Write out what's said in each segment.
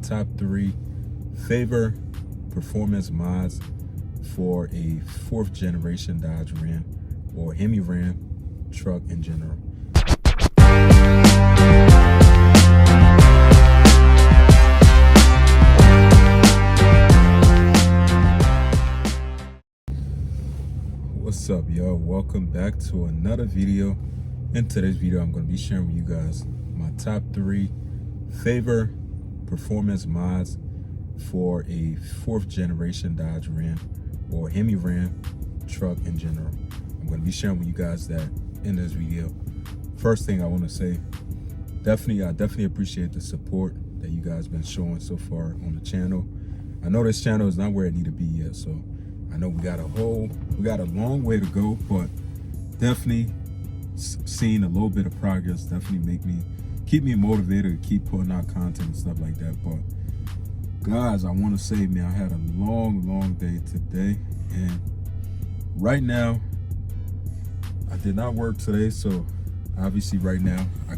top 3 favorite performance mods for a 4th generation Dodge Ram or Hemi Ram truck in general. What's up, y'all? Welcome back to another video. In today's video, I'm going to be sharing with you guys my top 3 favorite performance mods for a 4th generation Dodge Ram or Hemi Ram truck in general. I'm going to be sharing with you guys that in this video. First thing I want to say, I definitely appreciate the support that you guys been showing so far on the channel. I know this channel is not where it need to be yet, so I know we got a long way to go, but definitely seeing a little bit of progress definitely keep me motivated to keep putting out content and stuff like that. But guys, I want to say, man, I had a long day today, and right now I did not work today, so obviously right now I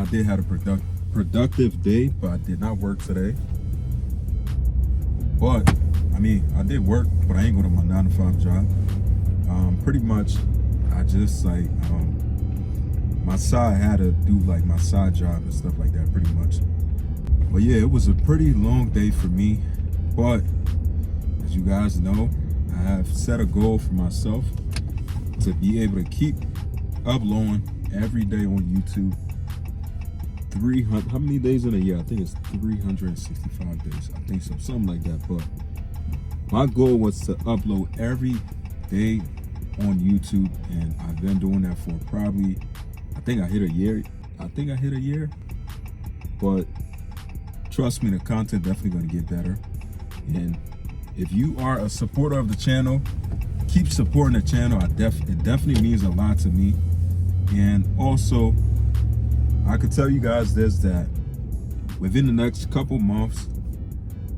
did have a productive day, but I did not work today. But I did work, but I ain't go to my 9-to-5 job. Pretty much I just my side had to do like my side job and stuff like that pretty much. But yeah, it was a pretty long day for me, but as you guys know, I have set a goal for myself to be able to keep uploading every day on YouTube. 300, how many days in a year? I think it's 365 days. I think so, something like that. But my goal was to upload every day on YouTube, and I've been doing that for probably, I think I hit a year. But trust me, the content definitely going to get better. And if you are a supporter of the channel, keep supporting the channel. It definitely means a lot to me. And also, I could tell you guys this, that within the next couple months,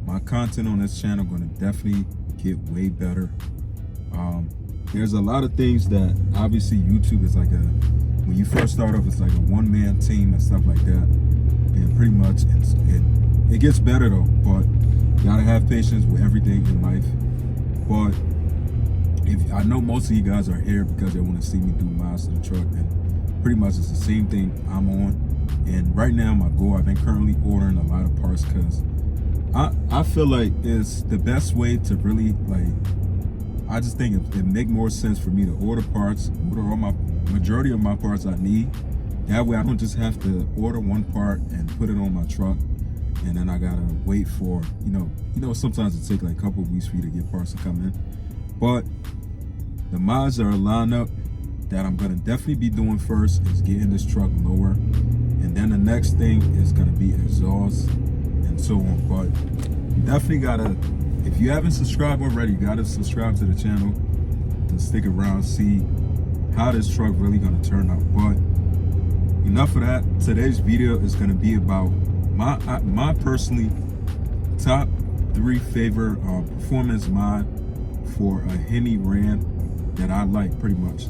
my content on this channel going to definitely get way better. There's a lot of things that obviously YouTube is like when you first start off, it's like a one-man team and stuff like that. And pretty much it gets better though, but you gotta have patience with everything in life. But I know most of you guys are here because they want to see me do miles to the truck, and pretty much it's the same thing I'm on. And right now my goal, I've been currently ordering a lot of parts because I feel like it's the best way to really, like, I just think it make more sense for me to order parts, order all my majority of my parts I need. That way I don't just have to order one part and put it on my truck, and then I gotta wait for, you know, sometimes it takes like a couple of weeks for you to get parts to come in. But the mods are a lineup that I'm gonna definitely be doing first is getting this truck lower, and then the next thing is gonna be exhaust and so on. But you definitely gotta, if you haven't subscribed already, you gotta subscribe to the channel to stick around, see how this truck really gonna turn out. But enough of that. Today's video is gonna be about my personally top 3 favorite performance mod for a Hemi Ram that I like pretty much.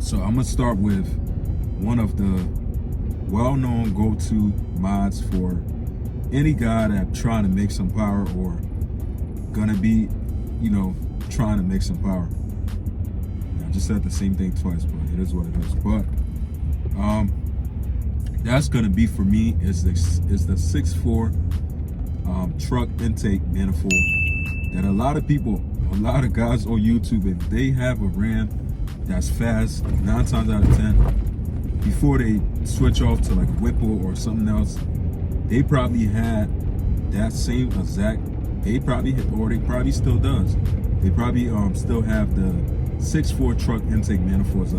So I'm gonna start with one of the well-known go-to mods for any guy that's trying to make some power or gonna be, trying to make some power. I just said the same thing twice, but it is what it is. But that's gonna be for me is the 6.4 truck intake manifold that a lot of guys on YouTube, if they have a Ram that's fast, 9 times out of 10, before they switch off to like a Whipple or something else, they probably had that same exact, they probably still does. They probably still have the 6.4 truck intake manifolds.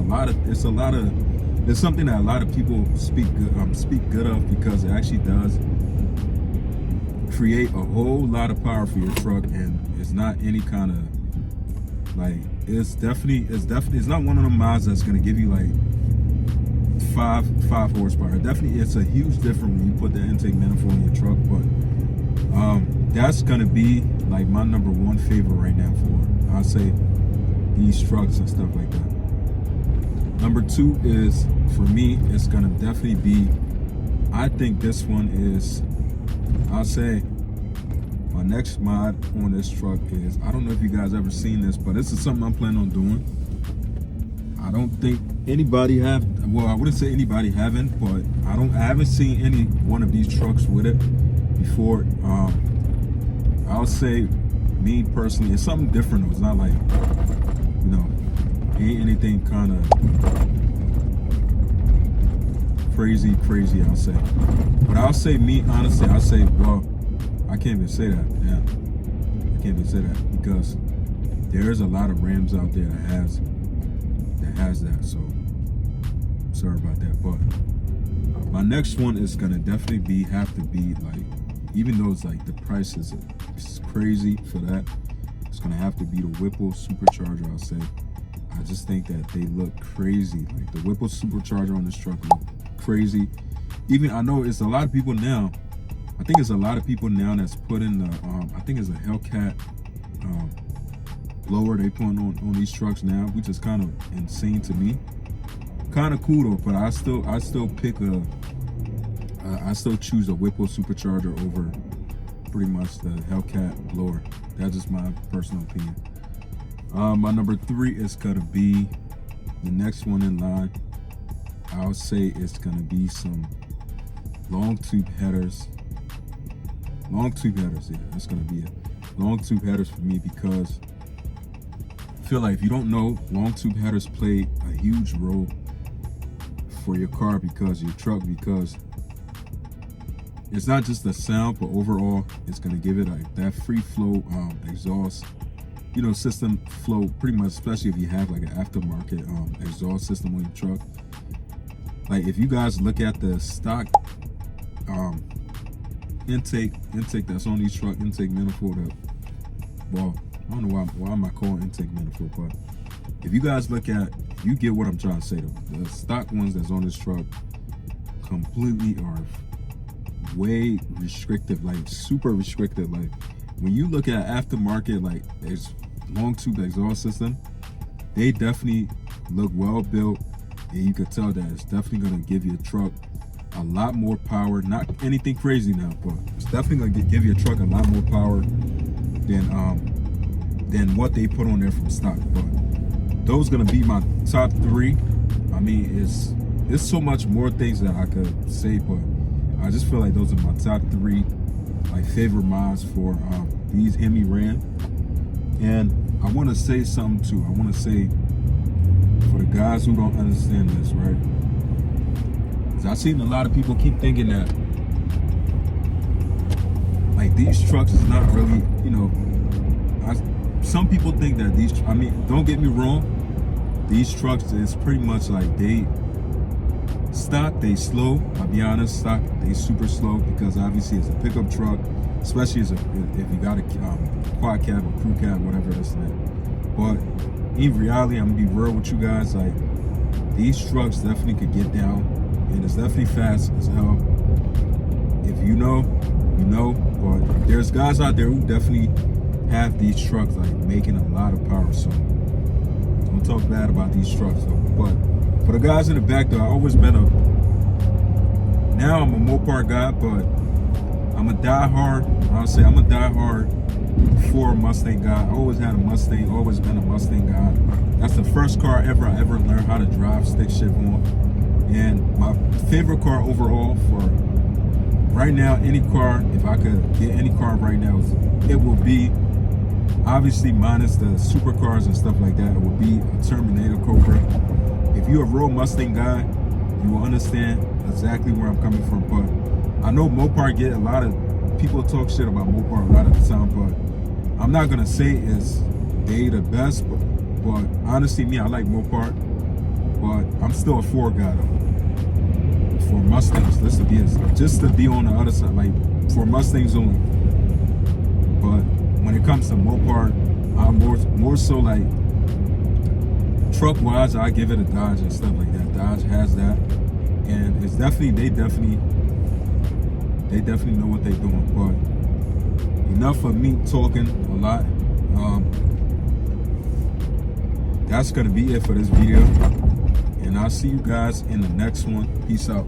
It's something that a lot of people speak good of, because it actually does create a whole lot of power for your truck, and it's not any kind of like, it's not one of them mods that's gonna give you like five horsepower. It's a huge difference when you put the intake manifold in your truck. But that's gonna be like my #1 favorite right now for, I'll say, these trucks and stuff like that. Number 2 is, for me, it's gonna definitely be I think this one is, I'll say, my next mod on this truck is, I don't know if you guys ever seen this, but this is something I'm planning on doing. I don't think anybody have, well, I wouldn't say anybody haven't, but I haven't seen any one of these trucks with it before. I'll say, me personally, it's something different though. It's not like, you know, ain't anything kind of crazy, I'll say. But I'll say, me, honestly, I'll say, well, I can't even say that. Yeah, I can't even say that because there's a lot of Rams out there that has that. So sorry about that. But my next one is gonna definitely have to be like, even though it's like the price is crazy for that, it's gonna have to be the Whipple Supercharger. I'll say. I just think that they look crazy. Like the Whipple Supercharger on this truck look crazy. Even I know it's a lot of people now. I think it's a lot of people now that's putting the, I think it's a Hellcat blower they putting on these trucks now, which is kind of insane to me. Kind of cool though, but I still pick I still choose a Whipple Supercharger over pretty much the Hellcat blower. That's just my personal opinion. My number 3 is gonna be the next one in line. I'll say it's gonna be some long tube headers. Long tube headers, yeah, that's gonna be it. Long tube headers for me because I feel like if you don't know, long tube headers play a huge role for your car because your truck, because it's not just the sound, but overall it's gonna give it like that free flow exhaust, you know, system flow pretty much, especially if you have like an aftermarket exhaust system on your truck. Like if you guys look at the stock intake that's on these truck, intake manifold, well, I don't know why am I calling intake manifold, but if you guys look at, you get what I'm trying to say though. The stock ones that's on this truck completely are way restrictive, like super restrictive. Like when you look at aftermarket, like there's long tube exhaust system, they definitely look well built, and you could tell that it's definitely gonna give your truck a lot more power. Not anything crazy now, but it's definitely gonna give your truck a lot more power than what they put on there from stock. But those gonna be my top 3. I mean, it's so much more things that I could say, but I just feel like those are my top 3 my favorite mods for these Hemi Ram. And I want to say something too. I want to say, for the guys who don't understand this, right? I've seen a lot of people keep thinking that like these trucks is not really, you know, some people think that these, I mean, don't get me wrong, these trucks is pretty much like they slow. I'll be honest, stock, they super slow because obviously it's a pickup truck, especially if you got a quad cab or crew cab, whatever that's that. But in reality, I'm gonna be real with you guys, like these trucks definitely could get down, and it's definitely fast as hell. If you know, you know, but there's guys out there who definitely have these trucks like making a lot of power, so don't talk bad about these trucks though. But for the guys in the back though, I always been now I'm a Mopar guy, but I'm a diehard Ford Mustang guy. I always had a Mustang, always been a Mustang guy. That's the first car I ever learned how to drive stick shift on. And my favorite car overall for right now, any car, if I could get any car right now, it would be, obviously minus the supercars and stuff like that, it would be a Terminator Cobra. If you're a real Mustang guy, you will understand exactly where I'm coming from. But I know Mopar get a lot of people talk shit about Mopar a lot of the time, but I'm not gonna say it's they the best, but honestly, me, I like Mopar, but I'm still a Ford guy though. For Mustangs, just to be on the other side, like for Mustangs only. But when it comes to Mopar, I'm more so like truck wise, I give it a Dodge and stuff like that. Dodge has that, and it's definitely they definitely know what they're doing. But enough of me talking a lot. That's gonna be it for this video, and I'll see you guys in the next one. Peace out.